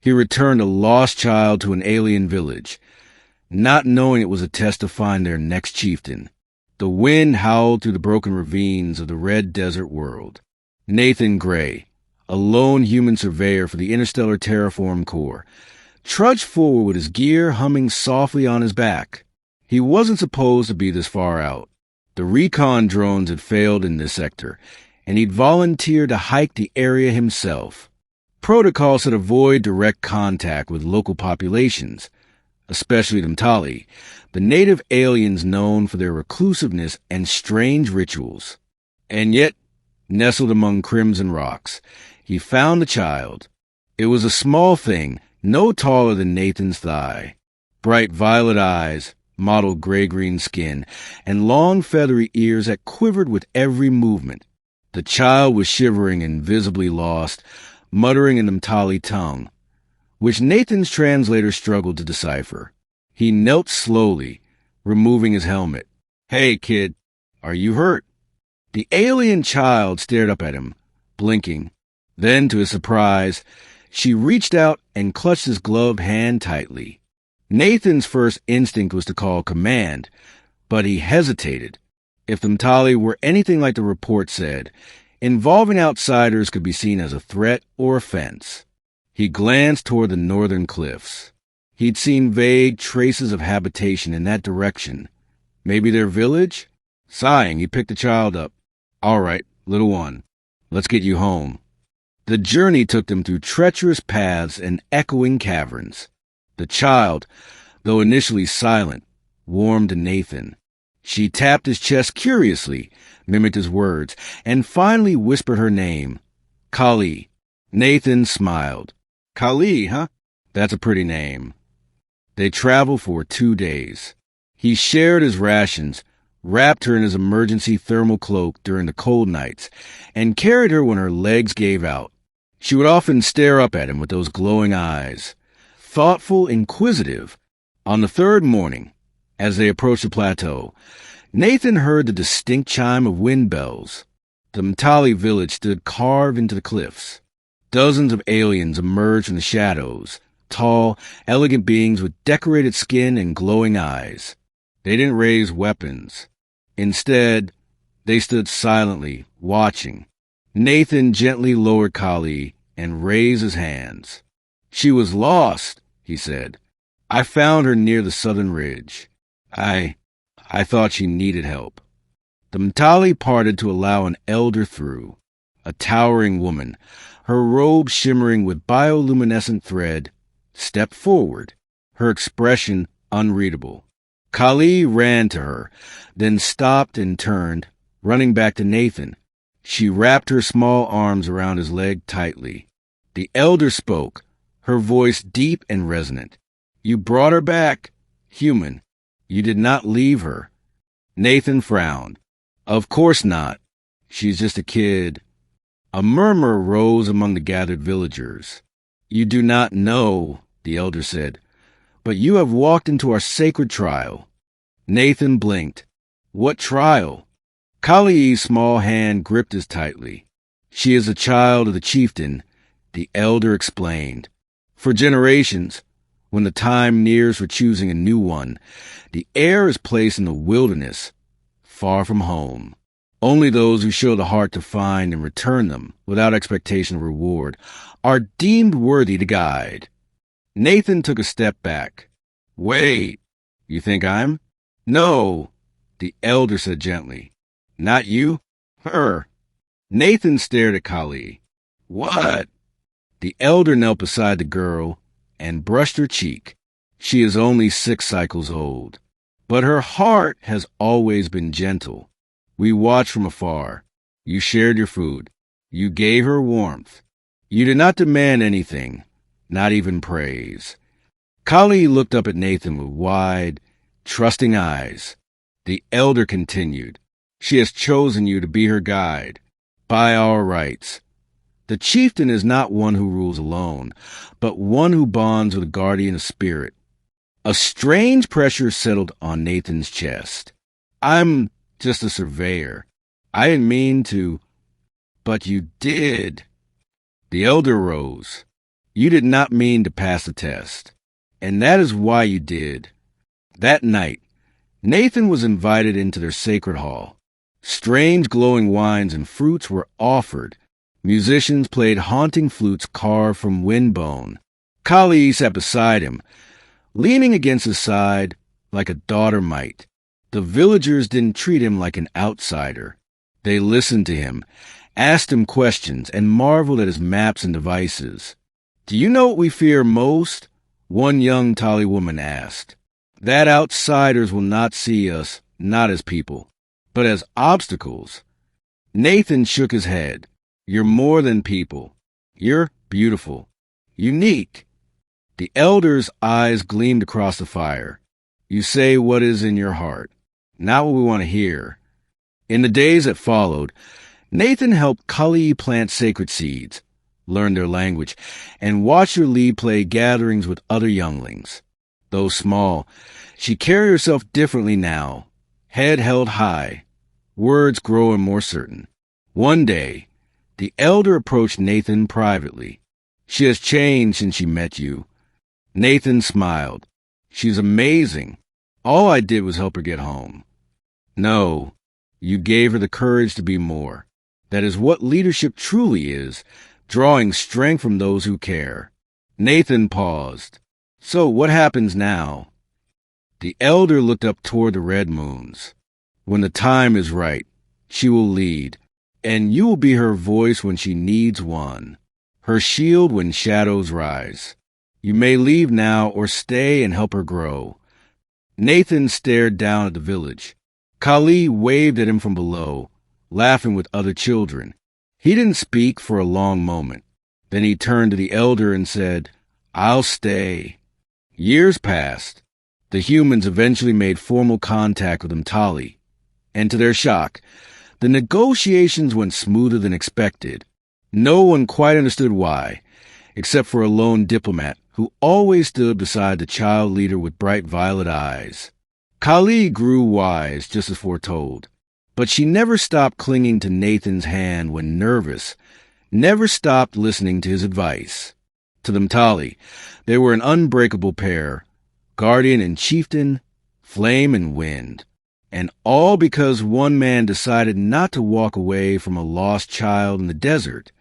He returned a lost child to an alien village, not knowing it was a test to find their next chieftain. The wind howled through the broken ravines of the red desert world. Nathan Gray, a lone human surveyor for the Interstellar Terraform Corps, trudged forward with his gear humming softly on his back. He wasn't supposed to be this far out. The recon drones had failed in this sector, and he'd volunteered to hike the area himself. Protocol said avoid direct contact with local populations, especially the Mtali, the native aliens known for their reclusiveness and strange rituals. And yet, nestled among crimson rocks, he found the child. It was a small thing, no taller than Nathan's thigh. Bright violet eyes, mottled gray-green skin, and long feathery ears that quivered with every movement. The child was shivering and visibly lost, muttering in the Mtali tongue, which Nathan's translator struggled to decipher. He knelt slowly, removing his helmet. "Hey, kid, are you hurt?" The alien child stared up at him, blinking. Then, to his surprise, she reached out and clutched his gloved hand tightly. Nathan's first instinct was to call command, but he hesitated. If the Mtali were anything like the report said, involving outsiders could be seen as a threat or offense. He glanced toward the northern cliffs. He'd seen vague traces of habitation in that direction. Maybe their village? Sighing, he picked the child up. "All right, little one, let's get you home." The journey took them through treacherous paths and echoing caverns. The child, though initially silent, warmed to Nathan. She tapped his chest curiously, mimicked his words, and finally whispered her name, Kali. Nathan smiled. "Kali, huh? That's a pretty name." They traveled for 2 days. He shared his rations, wrapped her in his emergency thermal cloak during the cold nights, and carried her when her legs gave out. She would often stare up at him with those glowing eyes, thoughtful, inquisitive. On the third morning, as they approached the plateau, Nathan heard the distinct chime of wind bells. The Mtali village stood carved into the cliffs. Dozens of aliens emerged from the shadows, tall, elegant beings with decorated skin and glowing eyes. They didn't raise weapons. Instead, they stood silently, watching. Nathan gently lowered Kali and raised his hands. "She was lost," he said. "I found her near the southern ridge. I thought she needed help." The Mtali parted to allow an elder through, a towering woman, her robe shimmering with bioluminescent thread, stepped forward, her expression unreadable. Kali ran to her, then stopped and turned, running back to Nathan. She wrapped her small arms around his leg tightly. The elder spoke, her voice deep and resonant. "You brought her back, human. You did not leave her." Nathan frowned. "Of course not. She's just a kid." A murmur rose among the gathered villagers. "You do not know," the elder said, "but you have walked into our sacred trial." Nathan blinked. "What trial?" Kali's small hand gripped his tightly. "She is a child of the chieftain," the elder explained. "For generations, when the time nears for choosing a new one, the heir is placed in the wilderness, far from home. Only those who show the heart to find and return them, without expectation of reward, are deemed worthy to guide." Nathan took a step back. "Wait, you think I'm?" "No," the elder said gently. "Not you? Her." Nathan stared at Kali. "What?" The elder knelt beside the girl and brushed her cheek. "She is only 6 cycles old, but her heart has always been gentle. We watched from afar. You shared your food. You gave her warmth. You did not demand anything, not even praise." Kali looked up at Nathan with wide, trusting eyes. The elder continued, "She has chosen you to be her guide, by our rights. The chieftain is not one who rules alone, but one who bonds with a guardian of spirit." A strange pressure settled on Nathan's chest. "I'm just a surveyor. I didn't mean to." "But you did." The elder rose. You did not mean to pass the test. And that is why you did. That night, Nathan was invited into their sacred hall. Strange glowing wines and fruits were offered. Musicians played haunting flutes carved from windbone. Kali sat beside him, leaning against his side like a daughter might. The villagers didn't treat him like an outsider. They listened to him, asked him questions, and marveled at his maps and devices. "Do you know what we fear most?" one young Tali woman asked. "That outsiders will not see us, not as people, but as obstacles." Nathan shook his head. "You're more than people. You're beautiful. Unique." The elder's eyes gleamed across the fire. "You say what is in your heart, not what we want to hear." In the days that followed, Nathan helped Kali plant sacred seeds, learn their language, and watch her lead play gatherings with other younglings. Though small, she carried herself differently now, head held high, words growing more certain. One day, the elder approached Nathan privately. "She has changed since she met you." Nathan smiled. "She's amazing. All I did was help her get home." "No, you gave her the courage to be more. That is what leadership truly is, drawing strength from those who care." Nathan paused. "So what happens now?" The elder looked up toward the red moons. "When the time is right, she will lead, and you will be her voice when she needs one, her shield when shadows rise. You may leave now or stay and help her grow." Nathan stared down at the village. Kali waved at him from below, laughing with other children. He didn't speak for a long moment. Then he turned to the elder and said, "I'll stay." Years passed. The humans eventually made formal contact with Umtali, and to their shock, the negotiations went smoother than expected. No one quite understood why, except for a lone diplomat who always stood beside the child leader with bright violet eyes. Kali grew wise, just as foretold, but she never stopped clinging to Nathan's hand when nervous, never stopped listening to his advice. To the Umtali, they were an unbreakable pair, guardian and chieftain, flame and wind, and all because one man decided not to walk away from a lost child in the desert.